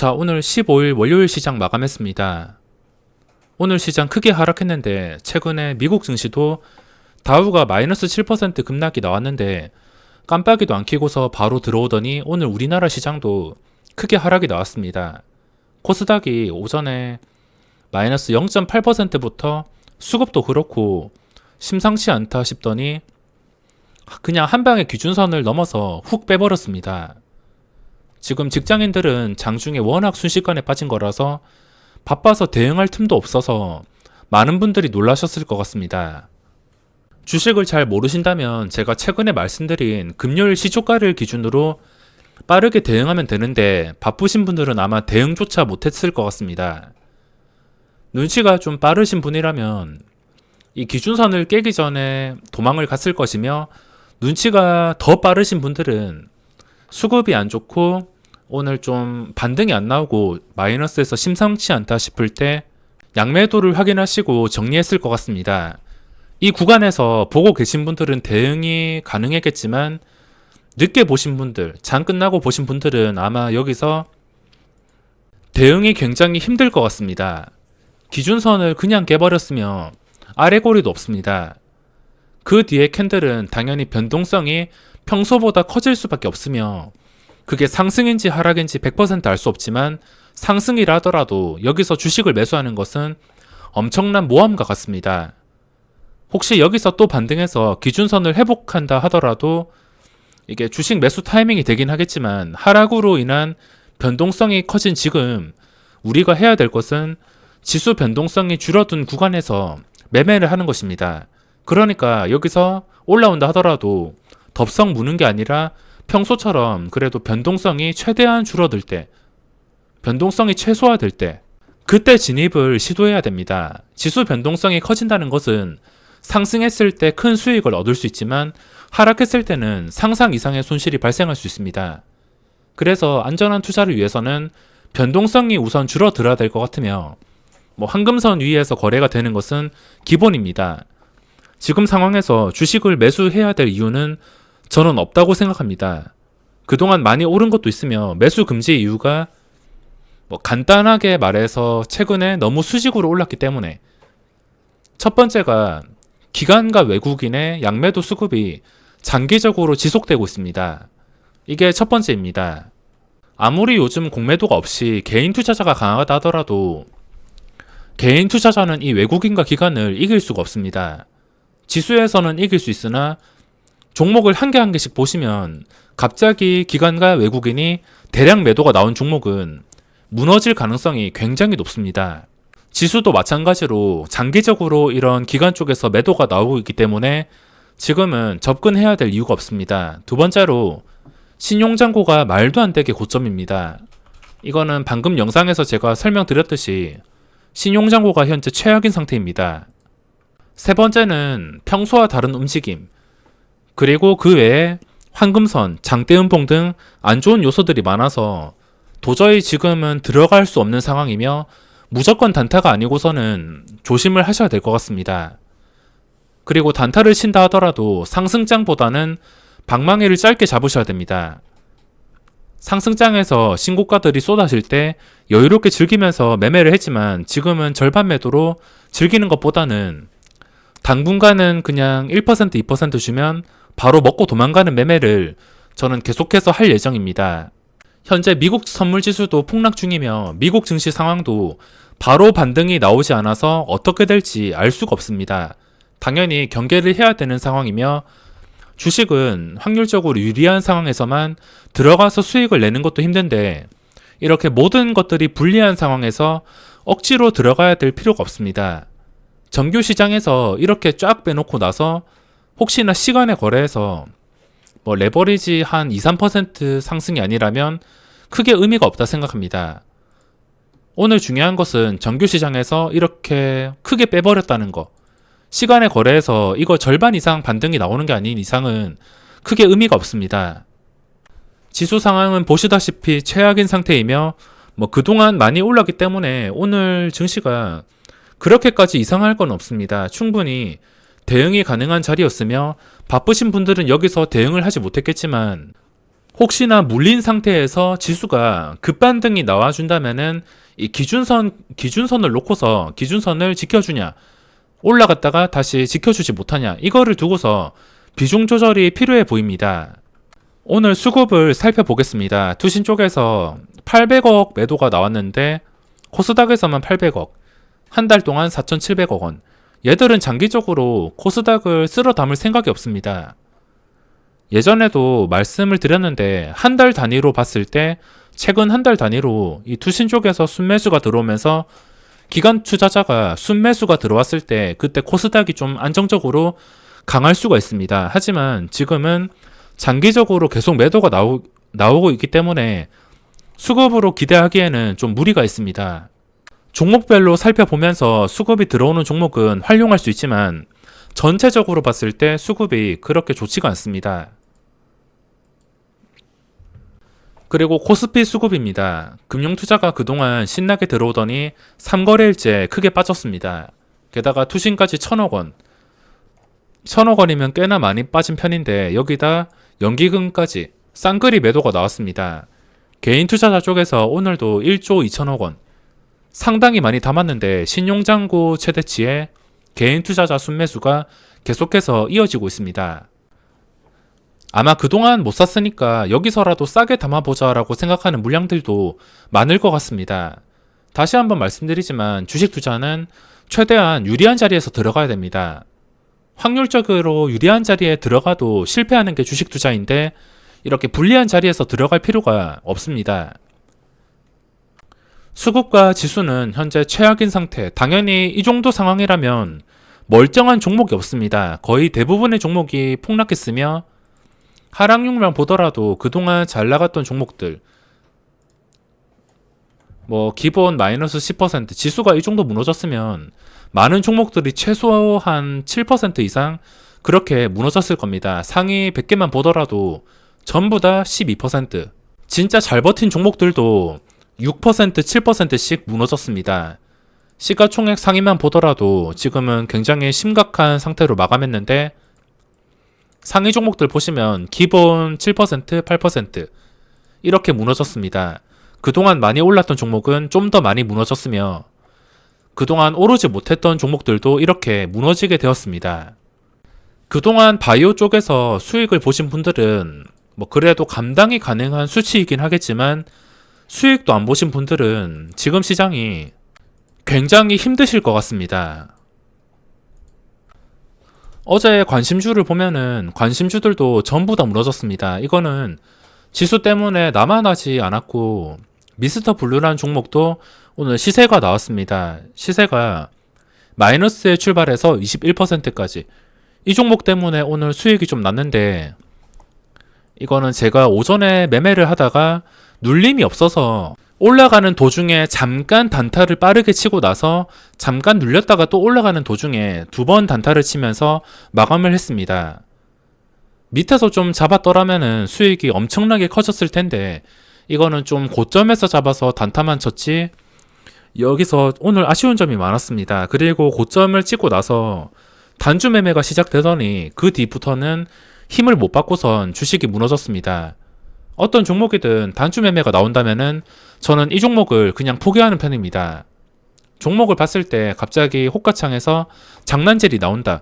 자, 오늘 15일 월요일 시장 마감했습니다. 오늘 시장 크게 하락했는데 최근에 미국 증시도 다우가 마이너스 7% 급락이 나왔는데 깜빡이도 안 켜고서 바로 들어오더니 오늘 우리나라 시장도 크게 하락이 나왔습니다. 코스닥이 오전에 마이너스 0.8%부터 수급도 그렇고 심상치 않다 싶더니 그냥 한 방에 기준선을 넘어서 훅 빼버렸습니다. 지금 직장인들은 장중에 워낙 순식간에 빠진 거라서 바빠서 대응할 틈도 없어서 많은 분들이 놀라셨을 것 같습니다. 주식을 잘 모르신다면 제가 최근에 말씀드린 금요일 시초가를 기준으로 빠르게 대응하면 되는데 바쁘신 분들은 아마 대응조차 못했을 것 같습니다. 눈치가 좀 빠르신 분이라면 이 기준선을 깨기 전에 도망을 갔을 것이며, 눈치가 더 빠르신 분들은 수급이 안 좋고 오늘 좀 반등이 안 나오고 마이너스에서 심상치 않다 싶을 때 양매도를 확인하시고 정리했을 것 같습니다. 이 구간에서 보고 계신 분들은 대응이 가능했겠지만 늦게 보신 분들, 장 끝나고 보신 분들은 아마 여기서 대응이 굉장히 힘들 것 같습니다. 기준선을 그냥 깨버렸으며 아래고리도 없습니다. 그 뒤에 캔들은 당연히 변동성이 평소보다 커질 수밖에 없으며, 그게 상승인지 하락인지 100% 알 수 없지만 상승이라 하더라도 여기서 주식을 매수하는 것은 엄청난 모험과 같습니다. 혹시 여기서 또 반등해서 기준선을 회복한다 하더라도 이게 주식 매수 타이밍이 되긴 하겠지만, 하락으로 인한 변동성이 커진 지금 우리가 해야 될 것은 지수 변동성이 줄어든 구간에서 매매를 하는 것입니다. 그러니까 여기서 올라온다 하더라도 덥석 무는 게 아니라 평소처럼 그래도 변동성이 최대한 줄어들 때, 변동성이 최소화될 때, 그때 진입을 시도해야 됩니다. 지수 변동성이 커진다는 것은 상승했을 때 큰 수익을 얻을 수 있지만 하락했을 때는 상상 이상의 손실이 발생할 수 있습니다. 그래서 안전한 투자를 위해서는 변동성이 우선 줄어들어야 될 것 같으며, 황금선 위에서 거래가 되는 것은 기본입니다. 지금 상황에서 주식을 매수해야 될 이유는 저는 없다고 생각합니다. 그동안 많이 오른 것도 있으며 매수 금지 이유가 간단하게 말해서 최근에 너무 수직으로 올랐기 때문에, 첫 번째가 기관과 외국인의 양매도 수급이 장기적으로 지속되고 있습니다. 이게 첫 번째입니다. 아무리 요즘 공매도가 없이 개인 투자자가 강하다 하더라도 개인 투자자는 이 외국인과 기관을 이길 수가 없습니다. 지수에서는 이길 수 있으나 종목을 한 개 한 개씩 보시면 갑자기 기관과 외국인이 대량 매도가 나온 종목은 무너질 가능성이 굉장히 높습니다. 지수도 마찬가지로 장기적으로 이런 기관 쪽에서 매도가 나오고 있기 때문에 지금은 접근해야 될 이유가 없습니다. 두 번째로 신용잔고가 말도 안 되게 고점입니다. 이거는 방금 영상에서 제가 설명드렸듯이 신용잔고가 현재 최악인 상태입니다. 세 번째는 평소와 다른 움직임, 그리고 그 외에 황금선, 장대음봉 등 안 좋은 요소들이 많아서 도저히 지금은 들어갈 수 없는 상황이며 무조건 단타가 아니고서는 조심을 하셔야 될 것 같습니다. 그리고 단타를 친다 하더라도 상승장보다는 방망이를 짧게 잡으셔야 됩니다. 상승장에서 신고가들이 쏟아질 때 여유롭게 즐기면서 매매를 했지만 지금은 절반 매도로 즐기는 것보다는 당분간은 그냥 1%, 2% 주면 바로 먹고 도망가는 매매를 저는 계속해서 할 예정입니다. 현재 미국 선물지수도 폭락 중이며 미국 증시 상황도 바로 반등이 나오지 않아서 어떻게 될지 알 수가 없습니다. 당연히 경계를 해야 되는 상황이며 주식은 확률적으로 유리한 상황에서만 들어가서 수익을 내는 것도 힘든데, 이렇게 모든 것들이 불리한 상황에서 억지로 들어가야 될 필요가 없습니다. 정규 시장에서 이렇게 쫙 빼놓고 나서 혹시나 시간에 거래해서 레버리지 한 2, 3% 상승이 아니라면 크게 의미가 없다 생각합니다. 오늘 중요한 것은 정규 시장에서 이렇게 크게 빼버렸다는 거, 시간에 거래해서 이거 절반 이상 반등이 나오는 게 아닌 이상은 크게 의미가 없습니다. 지수 상황은 보시다시피 최악인 상태이며 그동안 많이 올랐기 때문에 오늘 증시가 그렇게까지 이상할 건 없습니다. 충분히 대응이 가능한 자리였으며 바쁘신 분들은 여기서 대응을 하지 못했겠지만 혹시나 물린 상태에서 지수가 급반등이 나와준다면은 이 기준선을 놓고서 기준선을 지켜주냐, 올라갔다가 다시 지켜주지 못하냐, 이거를 두고서 비중 조절이 필요해 보입니다. 오늘 수급을 살펴보겠습니다. 투신 쪽에서 800억 매도가 나왔는데 코스닥에서만 800억, 한 달 동안 4,700억 원. 얘들은 장기적으로 코스닥을 쓸어 담을 생각이 없습니다. 예전에도 말씀을 드렸는데 한 달 단위로 봤을 때 최근 한 달 단위로 이 투신 쪽에서 순매수가 들어오면서 기관 투자자가 순매수가 들어왔을 때 그때 코스닥이 좀 안정적으로 강할 수가 있습니다. 하지만 지금은 장기적으로 계속 매도가 나오고 있기 때문에 수급으로 기대하기에는 좀 무리가 있습니다. 종목별로 살펴보면서 수급이 들어오는 종목은 활용할 수 있지만 전체적으로 봤을 때 수급이 그렇게 좋지가 않습니다. 그리고 코스피 수급입니다. 금융투자가 그동안 신나게 들어오더니 3거래일째 크게 빠졌습니다. 게다가 투신까지 1,000억 원. 1,000억 원이면 꽤나 많이 빠진 편인데 여기다 연기금까지 쌍끌이 매도가 나왔습니다. 개인 투자자 쪽에서 오늘도 1조 2천억 원. 상당히 많이 담았는데 신용장고 최대치에 개인 투자자 순매수가 계속해서 이어지고 있습니다. 아마 그동안 못 샀으니까 여기서라도 싸게 담아보자 라고 생각하는 물량들도 많을 것 같습니다. 다시 한번 말씀드리지만 주식 투자는 최대한 유리한 자리에서 들어가야 됩니다. 확률적으로 유리한 자리에 들어가도 실패하는 게 주식 투자인데 이렇게 불리한 자리에서 들어갈 필요가 없습니다. 수급과 지수는 현재 최악인 상태. 당연히 이 정도 상황이라면 멀쩡한 종목이 없습니다. 거의 대부분의 종목이 폭락했으며 하락률만 보더라도 그동안 잘 나갔던 종목들 기본 마이너스 10%, 지수가 이 정도 무너졌으면 많은 종목들이 최소한 7% 이상 그렇게 무너졌을 겁니다. 상위 100개만 보더라도 전부 다 12%. 진짜 잘 버틴 종목들도 6%, 7%씩 무너졌습니다. 시가총액 상위만 보더라도 지금은 굉장히 심각한 상태로 마감했는데 상위 종목들 보시면 기본 7%, 8% 이렇게 무너졌습니다. 그동안 많이 올랐던 종목은 좀 더 많이 무너졌으며 그동안 오르지 못했던 종목들도 이렇게 무너지게 되었습니다. 그동안 바이오 쪽에서 수익을 보신 분들은 그래도 감당이 가능한 수치이긴 하겠지만 수익도 안 보신 분들은 지금 시장이 굉장히 힘드실 것 같습니다. 어제 관심주를 보면은 관심주들도 전부 다 무너졌습니다. 이거는 지수 때문에 나만 하지 않았고 미스터 블루라는 종목도 오늘 시세가 나왔습니다. 시세가 마이너스에 출발해서 21%까지. 이 종목 때문에 오늘 수익이 좀 났는데 이거는 제가 오전에 매매를 하다가 눌림이 없어서 올라가는 도중에 잠깐 단타를 빠르게 치고 나서 잠깐 눌렸다가 또 올라가는 도중에 2번 단타를 치면서 마감을 했습니다. 밑에서 좀 잡았더라면은 수익이 엄청나게 커졌을 텐데 이거는 좀 고점에서 잡아서 단타만 쳤지 여기서 오늘 아쉬운 점이 많았습니다. 그리고 고점을 찍고 나서 단주 매매가 시작되더니 그 뒤부터는 힘을 못 받고선 주식이 무너졌습니다. 어떤 종목이든 단주 매매가 나온다면은 저는 이 종목을 그냥 포기하는 편입니다. 종목을 봤을 때 갑자기 호가창에서 장난질이 나온다.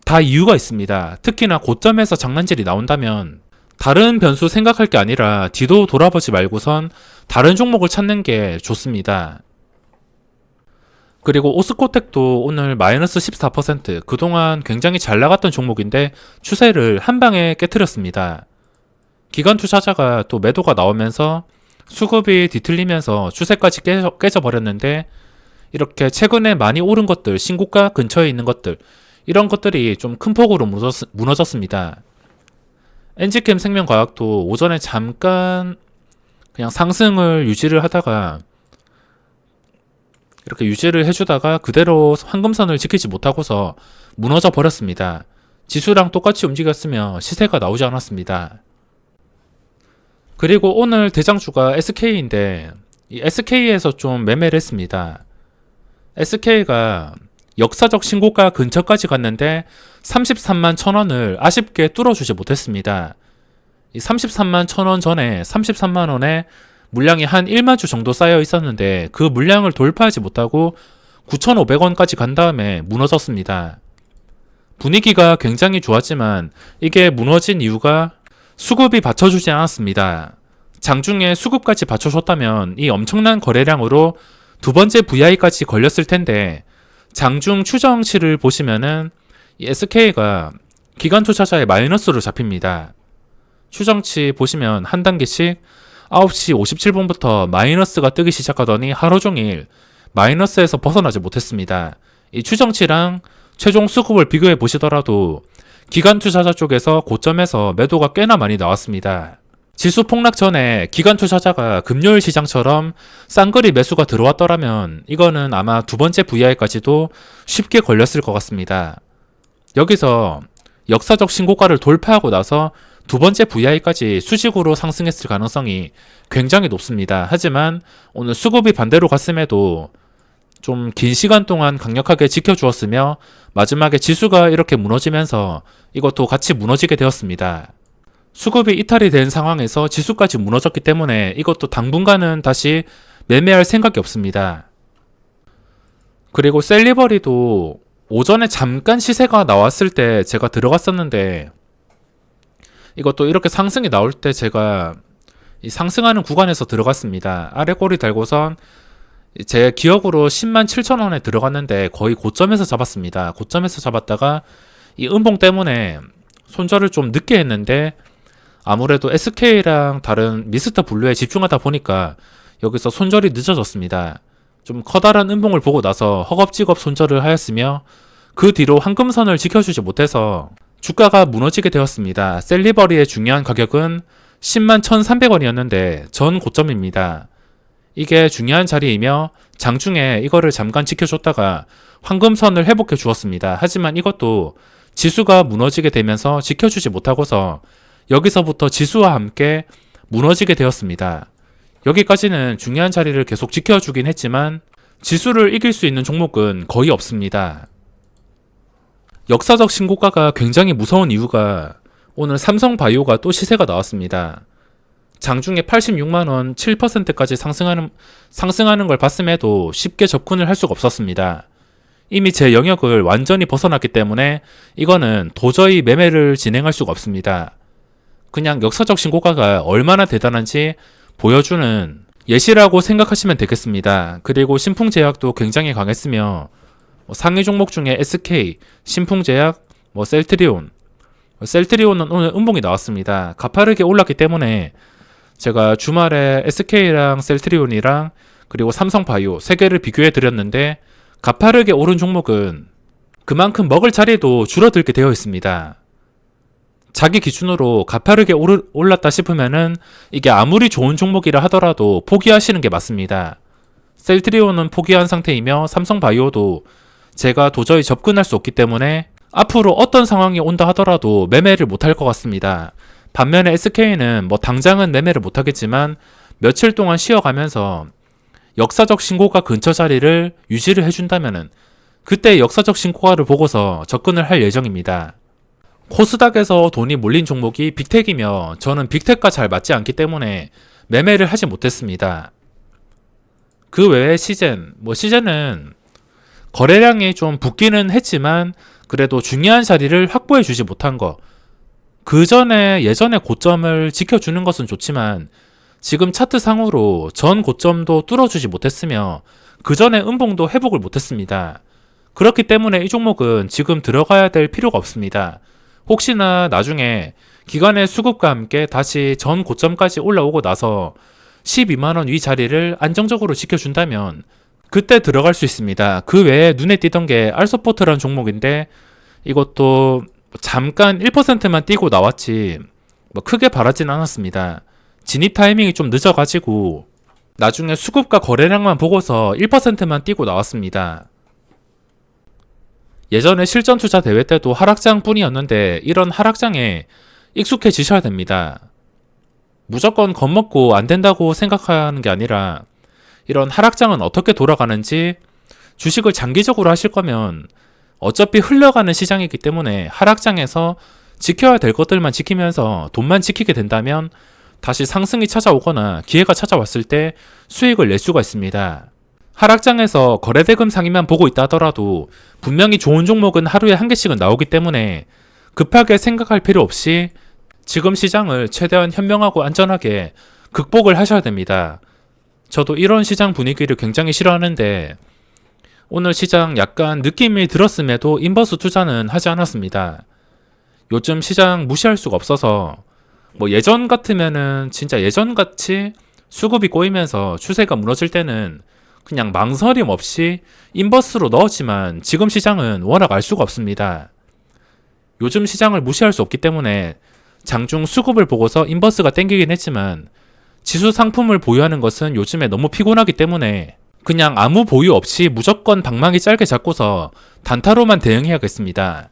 다 이유가 있습니다. 특히나 고점에서 장난질이 나온다면 다른 변수 생각할 게 아니라 뒤도 돌아보지 말고선 다른 종목을 찾는 게 좋습니다. 그리고 오스코텍도 오늘 마이너스 14%, 그동안 굉장히 잘 나갔던 종목인데 추세를 한 방에 깨트렸습니다. 기관 투자자가 또 매도가 나오면서 수급이 뒤틀리면서 추세까지 깨져버렸는데 이렇게 최근에 많이 오른 것들, 신고가 근처에 있는 것들, 이런 것들이 좀 큰 폭으로 무너졌습니다. 엔지캠 생명과학도 오전에 잠깐 그냥 상승을 유지를 하다가 이렇게 유지를 해주다가 그대로 황금선을 지키지 못하고서 무너져 버렸습니다. 지수랑 똑같이 움직였으며 시세가 나오지 않았습니다. 그리고 오늘 대장주가 SK인데 이 SK에서 좀 매매를 했습니다. SK가 역사적 신고가 근처까지 갔는데 33만 1,000원을 아쉽게 뚫어주지 못했습니다. 이 33만 1,000원 전에 33만 원에 물량이 한 1만 주 정도 쌓여 있었는데 그 물량을 돌파하지 못하고 9,500원까지 간 다음에 무너졌습니다. 분위기가 굉장히 좋았지만 이게 무너진 이유가 수급이 받쳐주지 않았습니다. 장중에 수급까지 받쳐줬다면 이 엄청난 거래량으로 두 번째 VI까지 걸렸을 텐데 장중 추정치를 보시면은 이 SK가 기관 투자자의 마이너스로 잡힙니다. 추정치 보시면 한 단계씩 9시 57분부터 마이너스가 뜨기 시작하더니 하루 종일 마이너스에서 벗어나지 못했습니다. 이 추정치랑 최종 수급을 비교해 보시더라도 기관 투자자 쪽에서 고점에서 매도가 꽤나 많이 나왔습니다. 지수 폭락 전에 기관 투자자가 금요일 시장처럼 쌍거리 매수가 들어왔더라면 이거는 아마 두 번째 VI까지도 쉽게 걸렸을 것 같습니다. 여기서 역사적 신고가를 돌파하고 나서 두 번째 VI까지 수직으로 상승했을 가능성이 굉장히 높습니다. 하지만 오늘 수급이 반대로 갔음에도 좀 긴 시간 동안 강력하게 지켜주었으며 마지막에 지수가 이렇게 무너지면서 이것도 같이 무너지게 되었습니다. 수급이 이탈이 된 상황에서 지수까지 무너졌기 때문에 이것도 당분간은 다시 매매할 생각이 없습니다. 그리고 셀리버리도 오전에 잠깐 시세가 나왔을 때 제가 들어갔었는데 이것도 이렇게 상승이 나올 때 제가 이 상승하는 구간에서 들어갔습니다. 아래 꼬리 달고선 제 기억으로 10만 7천 원에 들어갔는데 거의 고점에서 잡았습니다. 고점에서 잡았다가 이 음봉 때문에 손절을 좀 늦게 했는데 아무래도 SK랑 다른 미스터 블루에 집중하다 보니까 여기서 손절이 늦어졌습니다. 좀 커다란 음봉을 보고 나서 허겁지겁 손절을 하였으며 그 뒤로 황금선을 지켜주지 못해서 주가가 무너지게 되었습니다. 셀리버리의 중요한 가격은 10만 1,300원이었는데 전 고점입니다. 이게 중요한 자리이며 장중에 이거를 잠깐 지켜줬다가 황금선을 회복해 주었습니다. 하지만 이것도 지수가 무너지게 되면서 지켜주지 못하고서 여기서부터 지수와 함께 무너지게 되었습니다. 여기까지는 중요한 자리를 계속 지켜주긴 했지만 지수를 이길 수 있는 종목은 거의 없습니다. 역사적 신고가가 굉장히 무서운 이유가 오늘 삼성바이오가 또 시세가 나왔습니다. 장중에 86만원 7%까지 상승하는 걸 봤음에도 쉽게 접근을 할 수가 없었습니다. 이미 제 영역을 완전히 벗어났기 때문에 이거는 도저히 매매를 진행할 수가 없습니다. 그냥 역사적 신고가가 얼마나 대단한지 보여주는 예시라고 생각하시면 되겠습니다. 그리고 신풍제약도 굉장히 강했으며 상위 종목 중에 SK, 신풍제약, 셀트리온은 오늘 음봉이 나왔습니다. 가파르게 올랐기 때문에 제가 주말에 SK랑 셀트리온이랑 그리고 삼성바이오 3개를 비교해 드렸는데 가파르게 오른 종목은 그만큼 먹을 자리도 줄어들게 되어 있습니다. 자기 기준으로 가파르게 올랐다 싶으면은 이게 아무리 좋은 종목이라 하더라도 포기하시는 게 맞습니다. 셀트리온은 포기한 상태이며 삼성바이오도 제가 도저히 접근할 수 없기 때문에 앞으로 어떤 상황이 온다 하더라도 매매를 못할 것 같습니다. 반면에 SK는 당장은 매매를 못하겠지만 며칠 동안 쉬어가면서 역사적 신고가 근처 자리를 유지를 해준다면은 그때 역사적 신고가를 보고서 접근을 할 예정입니다. 코스닥에서 돈이 몰린 종목이 빅텍이며 저는 빅텍과 잘 맞지 않기 때문에 매매를 하지 못했습니다. 그 외에 시젠은 거래량이 좀 붙기는 했지만 그래도 중요한 자리를 확보해 주지 못한 거. 예전에 고점을 지켜주는 것은 좋지만 지금 차트 상으로 전 고점도 뚫어주지 못했으며 그 전에 음봉도 회복을 못했습니다. 그렇기 때문에 이 종목은 지금 들어가야 될 필요가 없습니다. 혹시나 나중에 기관의 수급과 함께 다시 전 고점까지 올라오고 나서 12만원 위 자리를 안정적으로 지켜준다면 그때 들어갈 수 있습니다. 그 외에 눈에 띄던 게 알서포트라는 종목인데 이것도 잠깐 1%만 뛰고 나왔지 크게 바라진 않았습니다. 진입 타이밍이 좀 늦어가지고 나중에 수급과 거래량만 보고서 1%만 뛰고 나왔습니다. 예전에 실전 투자 대회 때도 하락장 뿐이었는데 이런 하락장에 익숙해지셔야 됩니다. 무조건 겁먹고 안 된다고 생각하는 게 아니라 이런 하락장은 어떻게 돌아가는지 주식을 장기적으로 하실 거면 어차피 흘러가는 시장이기 때문에 하락장에서 지켜야 될 것들만 지키면서 돈만 지키게 된다면 다시 상승이 찾아오거나 기회가 찾아왔을 때 수익을 낼 수가 있습니다. 하락장에서 거래대금 상위만 보고 있다 하더라도 분명히 좋은 종목은 하루에 한 개씩은 나오기 때문에 급하게 생각할 필요 없이 지금 시장을 최대한 현명하고 안전하게 극복을 하셔야 됩니다. 저도 이런 시장 분위기를 굉장히 싫어하는데 오늘 시장 약간 느낌이 들었음에도 인버스 투자는 하지 않았습니다. 요즘 시장 무시할 수가 없어서 예전 같으면은 진짜 예전같이 수급이 꼬이면서 추세가 무너질 때는 그냥 망설임 없이 인버스로 넣었지만 지금 시장은 워낙 알 수가 없습니다. 요즘 시장을 무시할 수 없기 때문에 장중 수급을 보고서 인버스가 땡기긴 했지만 지수 상품을 보유하는 것은 요즘에 너무 피곤하기 때문에 그냥 아무 보유 없이 무조건 방망이 짧게 잡고서 단타로만 대응해야겠습니다.